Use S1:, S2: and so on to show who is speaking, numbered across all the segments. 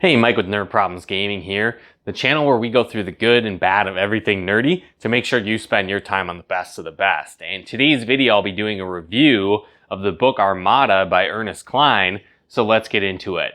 S1: Hey, Mike with Nerd Problems Gaming here, the channel where we go through the good and bad of everything nerdy to make sure you spend your time on the best of the best. And today's video, I'll be doing a review of the book Armada by Ernest Cline, so let's get into it.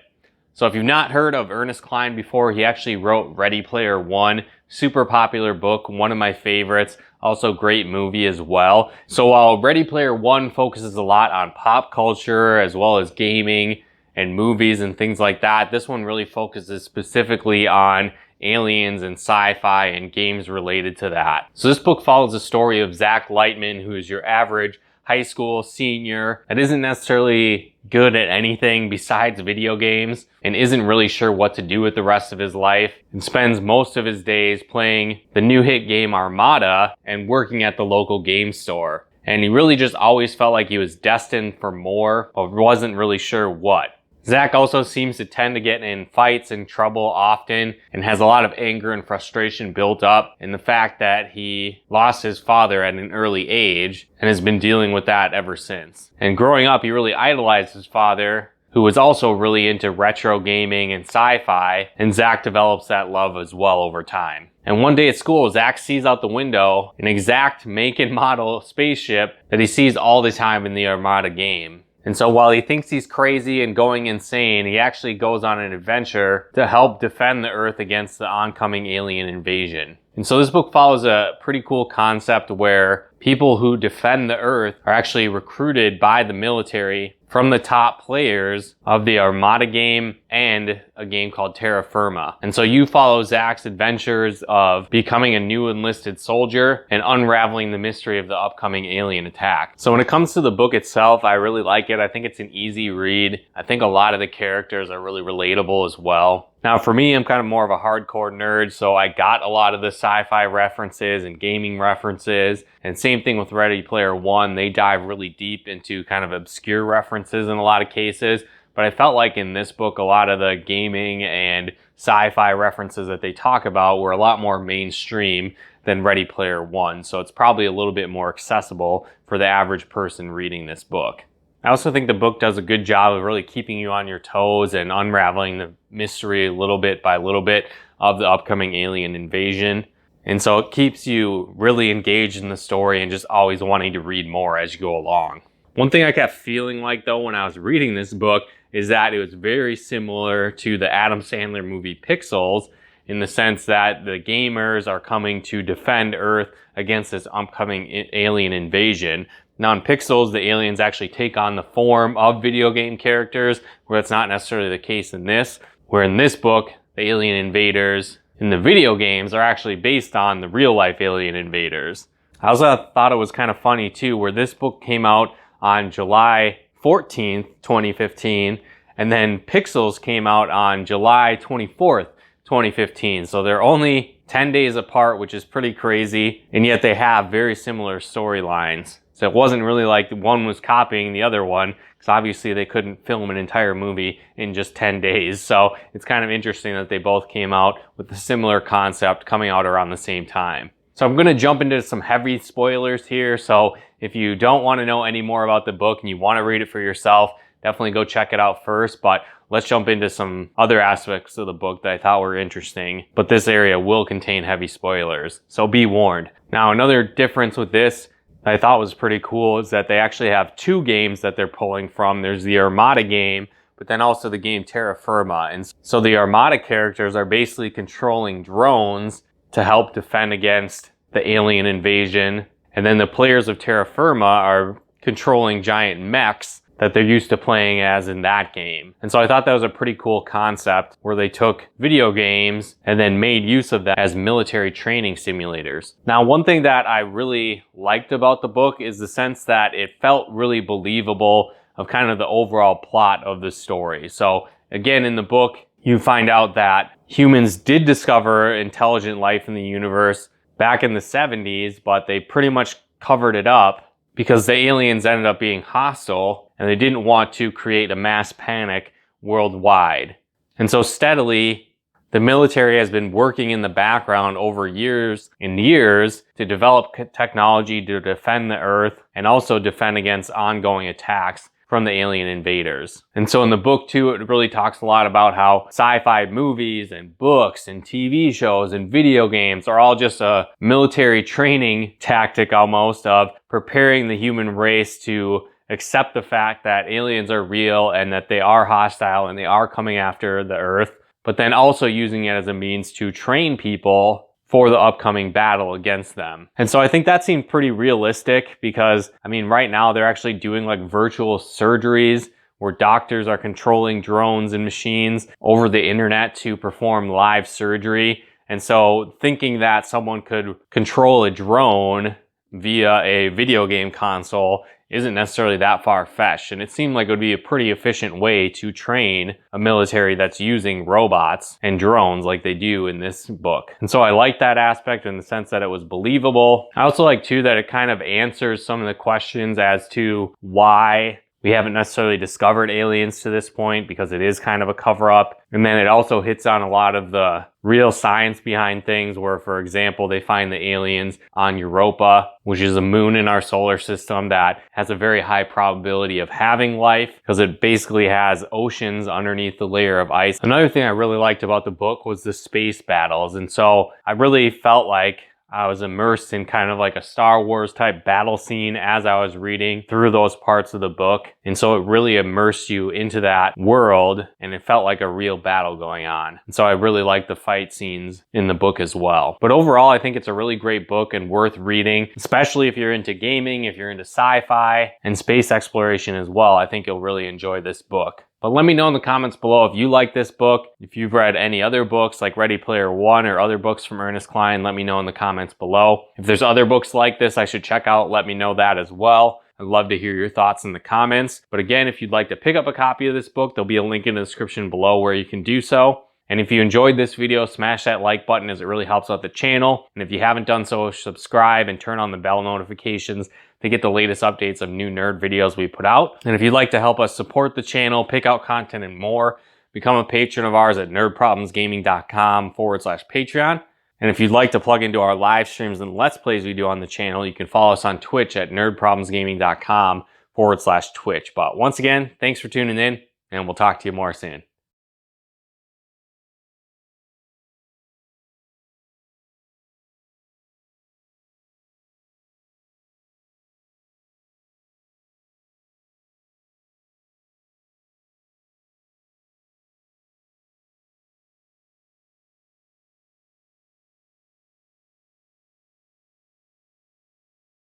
S1: So if you've not heard of Ernest Cline before, he actually wrote Ready Player One, super popular book, one of my favorites, also great movie as well. So while Ready Player One focuses a lot on pop culture as well as gaming, and movies and things like that, this one really focuses specifically on aliens and sci-fi and games related to that. So this book follows the story of Zach Lightman, who is your average high school senior that isn't necessarily good at anything besides video games and isn't really sure what to do with the rest of his life, and spends most of his days playing the new hit game Armada and working at the local game store. And he really just always felt like he was destined for more, but wasn't really sure what. Zach also seems to tend to get in fights and trouble often and has a lot of anger and frustration built up in the fact that he lost his father at an early age and has been dealing with that ever since. And growing up, he really idolized his father, who was also really into retro gaming and sci-fi, and Zach develops that love as well over time. And one day at school, Zach sees out the window an exact make and model spaceship that he sees all the time in the Armada game. And so while he thinks he's crazy and going insane, he actually goes on an adventure to help defend the Earth against the oncoming alien invasion. And so this book follows a pretty cool concept where people who defend the Earth are actually recruited by the military from the top players of the Armada game and a game called Terra Firma. And so you follow Zach's adventures of becoming a new enlisted soldier and unraveling the mystery of the upcoming alien attack. So when it comes to the book itself, I really like it. I think it's an easy read. I think a lot of the characters are really relatable as well. Now for me, I'm kind of more of a hardcore nerd, so I got a lot of the sci-fi references and gaming references. And same thing with Ready Player One, they dive really deep into kind of obscure references in a lot of cases. But I felt like in this book, a lot of the gaming and sci-fi references that they talk about were a lot more mainstream than Ready Player One. So it's probably a little bit more accessible for the average person reading this book. I also think the book does a good job of really keeping you on your toes and unraveling the mystery little bit by little bit of the upcoming alien invasion. And so it keeps you really engaged in the story and just always wanting to read more as you go along. One thing I kept feeling like though when I was reading this book is that it was very similar to the Adam Sandler movie Pixels, in the sense that the gamers are coming to defend Earth against this upcoming alien invasion. Now in Pixels, the aliens actually take on the form of video game characters, where that's not necessarily the case in this, where in this book, the alien invaders in the video games are actually based on the real life alien invaders. I also thought it was kind of funny too, where this book came out on July 14th, 2015, and then Pixels came out on July 24th, 2015. So they're only 10 days apart, which is pretty crazy, and yet they have very similar storylines. So it wasn't really like one was copying the other one, because obviously they couldn't film an entire movie in just 10 days. So it's kind of interesting that they both came out with a similar concept coming out around the same time. So I'm going to jump into some heavy spoilers here. So if you don't want to know any more about the book and you want to read it for yourself, definitely go check it out first. But let's jump into some other aspects of the book that I thought were interesting. But this area will contain heavy spoilers, so be warned. Now another difference with this I thought was pretty cool is that they actually have two games that they're pulling from. There's the Armada game, but then also the game Terra Firma. And so the Armada characters are basically controlling drones to help defend against the alien invasion. And then the players of Terra Firma are controlling giant mechs that they're used to playing as in that game. And so I thought that was a pretty cool concept where they took video games and then made use of that as military training simulators. Now, one thing that I really liked about the book is the sense that it felt really believable of kind of the overall plot of the story. So again, in the book, you find out that humans did discover intelligent life in the universe back in the 70s, but they pretty much covered it up because the aliens ended up being hostile and they didn't want to create a mass panic worldwide. And so steadily, the military has been working in the background over years and years to develop technology to defend the Earth and also defend against ongoing attacks from the alien invaders. And so in the book too, it really talks a lot about how sci-fi movies and books and TV shows and video games are all just a military training tactic almost of preparing the human race to accept the fact that aliens are real and that they are hostile and they are coming after the Earth, but then also using it as a means to train people for the upcoming battle against them. And so I think that seemed pretty realistic because, I mean, right now they're actually doing like virtual surgeries where doctors are controlling drones and machines over the internet to perform live surgery. And so thinking that someone could control a drone via a video game console isn't necessarily that far-fetched, and it seemed like it would be a pretty efficient way to train a military that's using robots and drones like they do in this book. And so I like that aspect in the sense that it was believable. I also like too that it kind of answers some of the questions as to why we haven't necessarily discovered aliens to this point, because it is kind of a cover-up. And then it also hits on a lot of the real science behind things where, for example, they find the aliens on Europa, which is a moon in our solar system that has a very high probability of having life because it basically has oceans underneath the layer of ice. Another thing I really liked about the book was the space battles. And so I really felt like I was immersed in kind of like a Star Wars type battle scene as I was reading through those parts of the book. And so it really immersed you into that world and it felt like a real battle going on. And so I really liked the fight scenes in the book as well. But overall, I think it's a really great book and worth reading, especially if you're into gaming, if you're into sci-fi and space exploration as well. I think you'll really enjoy this book. But let me know in the comments below if you like this book. If you've read any other books like Ready Player One or other books from Ernest Cline, let me know in the comments below. If there's other books like this I should check out, let me know that as well. I'd love to hear your thoughts in the comments. But again, if you'd like to pick up a copy of this book, there'll be a link in the description below where you can do so. And if you enjoyed this video, smash that like button as it really helps out the channel. And if you haven't done so, subscribe and turn on the bell notifications to get the latest updates of new nerd videos we put out. And if you'd like to help us support the channel, pick out content and more, become a patron of ours at nerdproblemsgaming.com/Patreon. And if you'd like to plug into our live streams and Let's Plays we do on the channel, you can follow us on Twitch at nerdproblemsgaming.com/Twitch. But once again, thanks for tuning in and we'll talk to you more soon.